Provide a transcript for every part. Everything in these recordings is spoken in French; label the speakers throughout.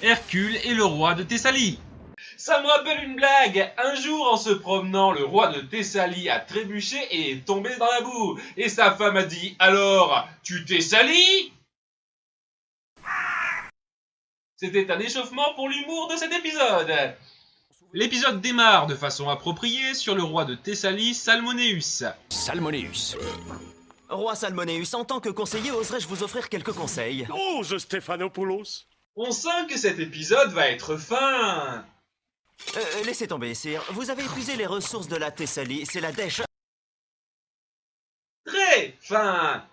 Speaker 1: Hercule est le roi de Thessalie. Ça me rappelle une blague. Un jour, en se promenant, le roi de Thessalie a trébuché et est tombé dans la boue. Et sa femme a dit « Alors, tu t'es sali ?» C'était un échauffement pour l'humour de cet épisode. L'épisode démarre de façon appropriée sur le roi de Thessalie, Salmonéus.
Speaker 2: Salmonéus.
Speaker 3: Roi Salmonéus, en tant que conseiller, oserais-je vous offrir quelques conseils?
Speaker 4: Ose Stéphanopoulos.
Speaker 1: On sent que cet épisode va être fin.
Speaker 3: Laissez tomber, sire. Vous avez épuisé les ressources de la Thessalie, c'est la dèche.
Speaker 1: Très fin.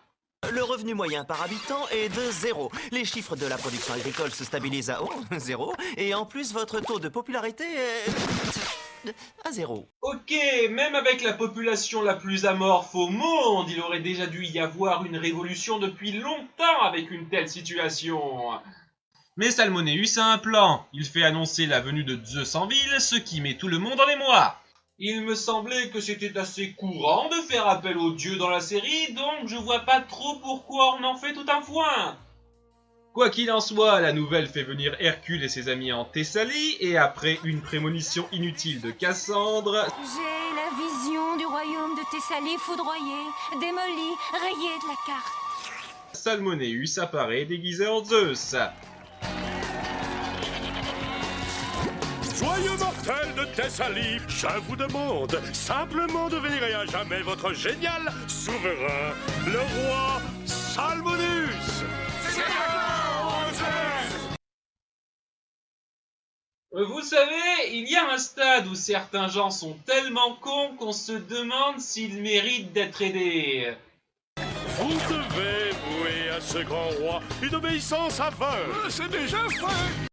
Speaker 3: Le revenu moyen par habitant est de 0. Les chiffres de la production agricole se stabilisent à 0. Et en plus, votre taux de popularité est à 0.
Speaker 1: Ok, même avec la population la plus amorphe au monde, il aurait déjà dû y avoir une révolution depuis longtemps avec une telle situation. Mais Salmonéus a un plan. Il fait annoncer la venue de Zeus en ville, ce qui met tout le monde en émoi. Il me semblait que c'était assez courant de faire appel aux dieux dans la série, donc je vois pas trop pourquoi on en fait tout un foin. Quoi qu'il en soit, la nouvelle fait venir Hercule et ses amis en Thessalie, et après une prémonition inutile de Cassandre...
Speaker 5: J'ai la vision du royaume de Thessalie foudroyé, démoli, rayé de la carte.
Speaker 1: Salmonéus apparaît déguisé en Zeus.
Speaker 4: Joyeux mortels de Thessalie, je vous demande simplement de vénérer à jamais votre génial souverain, le roi Salmonéus.
Speaker 1: Vous savez, il y a un stade où certains gens sont tellement cons qu'on se demande s'ils méritent d'être aidés.
Speaker 4: Vous devez vouer à ce grand roi une obéissance aveugle. C'est déjà fait.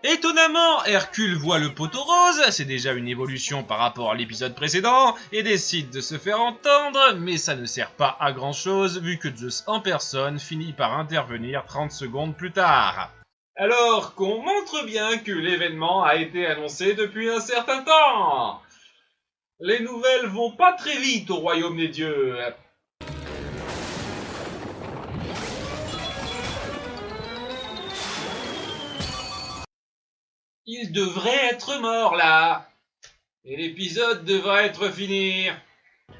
Speaker 1: Étonnamment, Hercule voit le poteau rose, c'est déjà une évolution par rapport à l'épisode précédent, et décide de se faire entendre, mais ça ne sert pas à grand chose vu que Zeus en personne finit par intervenir 30 secondes plus tard. Alors qu'on montre bien que l'événement a été annoncé depuis un certain temps. Les nouvelles vont pas très vite au royaume des dieux. Il devrait être mort là. Et l'épisode devrait être fini.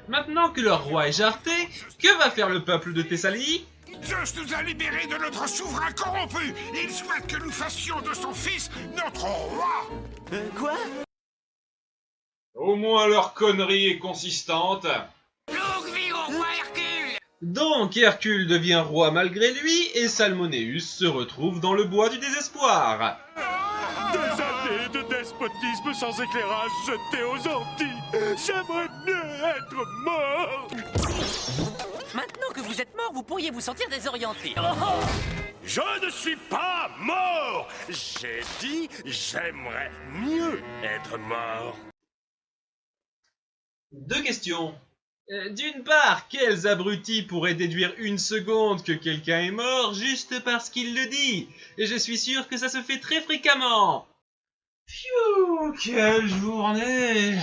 Speaker 1: Maintenant que leur roi est jarté, que va faire le peuple de Thessalie?
Speaker 6: Zeus nous a libérés de notre souverain corrompu. Il souhaite que nous fassions de son fils notre roi.
Speaker 3: Quoi?
Speaker 1: Au moins leur connerie est consistante.
Speaker 6: Longue vie au roi Hercule.
Speaker 1: Donc Hercule devient roi malgré lui et Salmonéus se retrouve dans le bois du désespoir.
Speaker 4: Des années de despotisme sans éclairage jeté aux Antilles. J'aimerais mieux être mort.
Speaker 7: Maintenant que vous êtes mort, vous pourriez vous sentir désorienté.
Speaker 4: Je ne suis pas mort. J'ai dit j'aimerais mieux être mort.
Speaker 1: Deux questions. D'une part, quels abrutis pourraient déduire une seconde que quelqu'un est mort juste parce qu'il le dit? Et je suis sûr que ça se fait très fréquemment. Pfiou, quelle journée!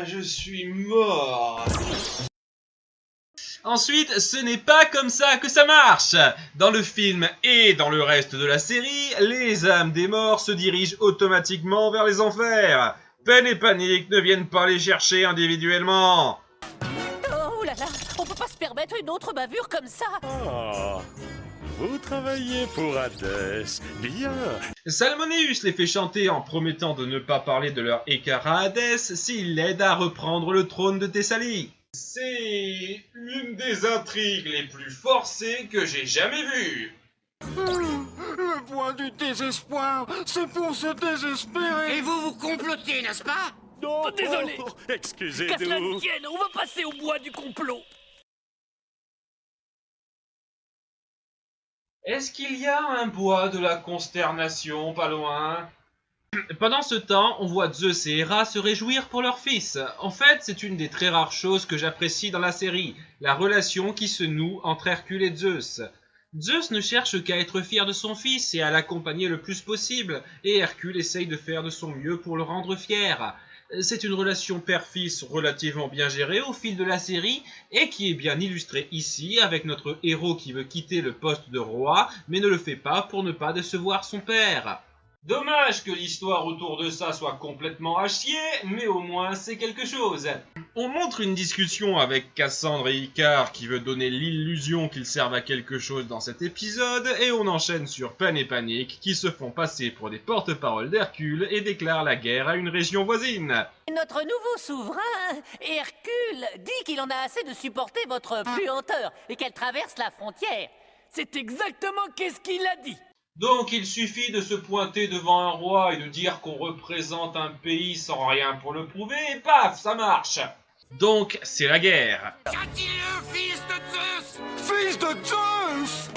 Speaker 1: Je suis mort. Ensuite, ce n'est pas comme ça que ça marche. Dans le film et dans le reste de la série, les âmes des morts se dirigent automatiquement vers les enfers. Peine et panique ne viennent pas les chercher individuellement.
Speaker 7: Oh là là, on peut pas se permettre une autre bavure comme ça.
Speaker 4: Ah, vous travaillez pour Hadès. Bien.
Speaker 1: Salmonéus les fait chanter en promettant de ne pas parler de leur écart à Hadès s'ils l'aident à reprendre le trône de Thessalie. C'est une des intrigues les plus forcées que j'ai jamais vues.
Speaker 6: Le bois du désespoir, c'est pour se désespérer. Et vous complotez, n'est-ce pas?
Speaker 4: Non,
Speaker 7: Désolé.
Speaker 4: oh,
Speaker 7: Qu'à cela
Speaker 4: excusez-nous.
Speaker 7: ne tienne, on va passer au bois du complot.
Speaker 1: Est-ce qu'il y a un bois de la consternation pas loin? Pendant ce temps, on voit Zeus et Héra se réjouir pour leur fils. En fait, c'est une des très rares choses que j'apprécie dans la série, la relation qui se noue entre Hercule et Zeus. Zeus ne cherche qu'à être fier de son fils et à l'accompagner le plus possible, et Hercule essaye de faire de son mieux pour le rendre fier. C'est une relation père-fils relativement bien gérée au fil de la série et qui est bien illustrée ici avec notre héros qui veut quitter le poste de roi mais ne le fait pas pour ne pas décevoir son père. Dommage que l'histoire autour de ça soit complètement à chier, mais au moins c'est quelque chose. On montre une discussion avec Cassandre et Icare qui veut donner l'illusion qu'ils servent à quelque chose dans cet épisode, et on enchaîne sur Pen et Panique qui se font passer pour des porte-paroles d'Hercule et déclarent la guerre à une région voisine.
Speaker 7: Notre nouveau souverain, Hercule, dit qu'il en a assez de supporter votre puanteur et qu'elle traverse la frontière. C'est exactement qu'est-ce qu'il a dit.
Speaker 1: Donc il suffit de se pointer devant un roi et de dire qu'on représente un pays sans rien pour le prouver, et paf, ça marche. Donc c'est la guerre.
Speaker 6: Châtie-le, fils de Zeus! Fils de Zeus!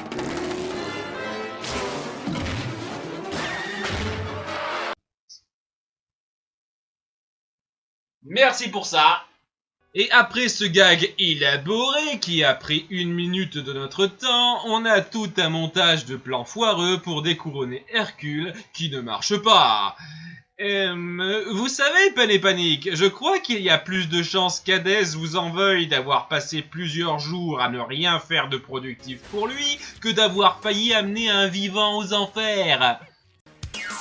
Speaker 1: Merci pour ça. Et après ce gag élaboré qui a pris 1 minute de notre temps, on a tout un montage de plans foireux pour découronner Hercule qui ne marche pas. Vous savez, Pen et Panique, je crois qu'il y a plus de chances qu'Hadès vous en veuille d'avoir passé plusieurs jours à ne rien faire de productif pour lui que d'avoir failli amener un vivant aux enfers.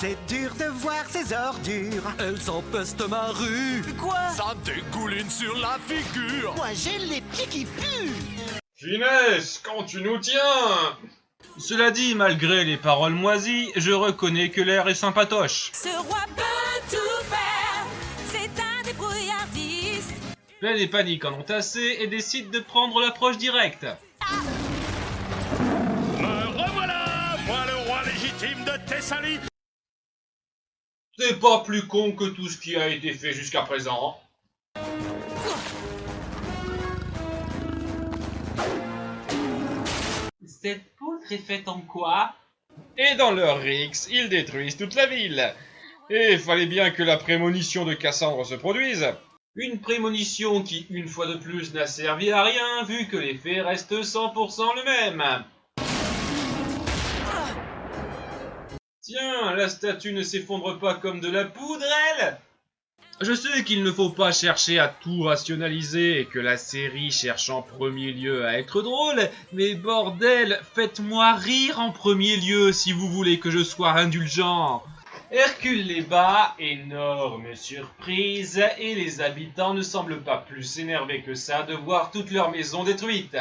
Speaker 3: C'est dur de voir ces ordures.
Speaker 2: Elles empestent ma rue.
Speaker 3: Quoi?
Speaker 2: Ça dégouline sur la figure.
Speaker 3: Moi j'ai les pieds qui puent.
Speaker 1: Finesse, quand tu nous tiens! Cela dit, malgré les paroles moisies, je reconnais que l'air est sympatoche.
Speaker 5: Ce roi peut tout faire, c'est un débrouillardiste.
Speaker 1: Pen et Panique en ont assez et décident de prendre l'approche directe.
Speaker 4: Me revoilà, moi le roi légitime de Thessalie.
Speaker 1: C'est pas plus con que tout ce qui a été fait jusqu'à présent. Cette poutre est faite en quoi? Et dans leur rix, ils détruisent toute la ville. Et fallait bien que la prémonition de Cassandre se produise. Une prémonition qui, une fois de plus, n'a servi à rien, vu que les faits restent 100% le même. Tiens, la statue ne s'effondre pas comme de la poudre, elle! Je sais qu'il ne faut pas chercher à tout rationaliser et que la série cherche en premier lieu à être drôle, mais bordel, faites-moi rire en premier lieu si vous voulez que je sois indulgent. Hercule les bat, énorme surprise, et les habitants ne semblent pas plus énervés que ça de voir toute leur maison détruite.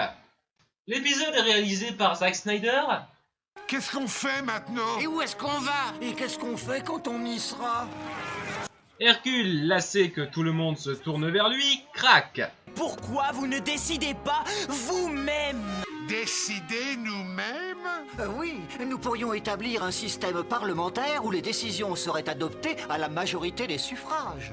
Speaker 1: L'épisode est réalisé par Zack Snyder.
Speaker 6: Qu'est-ce qu'on fait maintenant?
Speaker 7: Et où est-ce qu'on va?
Speaker 6: Et qu'est-ce qu'on fait quand on y sera?
Speaker 1: Hercule, lassé que tout le monde se tourne vers lui, craque.
Speaker 3: Pourquoi vous ne décidez pas vous-même?
Speaker 6: Décider nous-mêmes?
Speaker 3: Oui, nous pourrions établir un système parlementaire où les décisions seraient adoptées à la majorité des suffrages.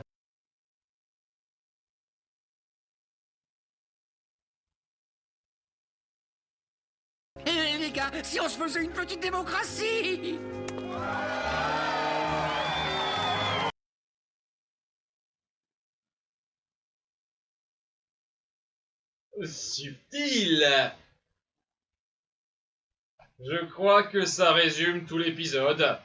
Speaker 7: Eh les gars, si on se faisait une petite démocratie!
Speaker 1: Subtil. Je crois que ça résume tout l'épisode.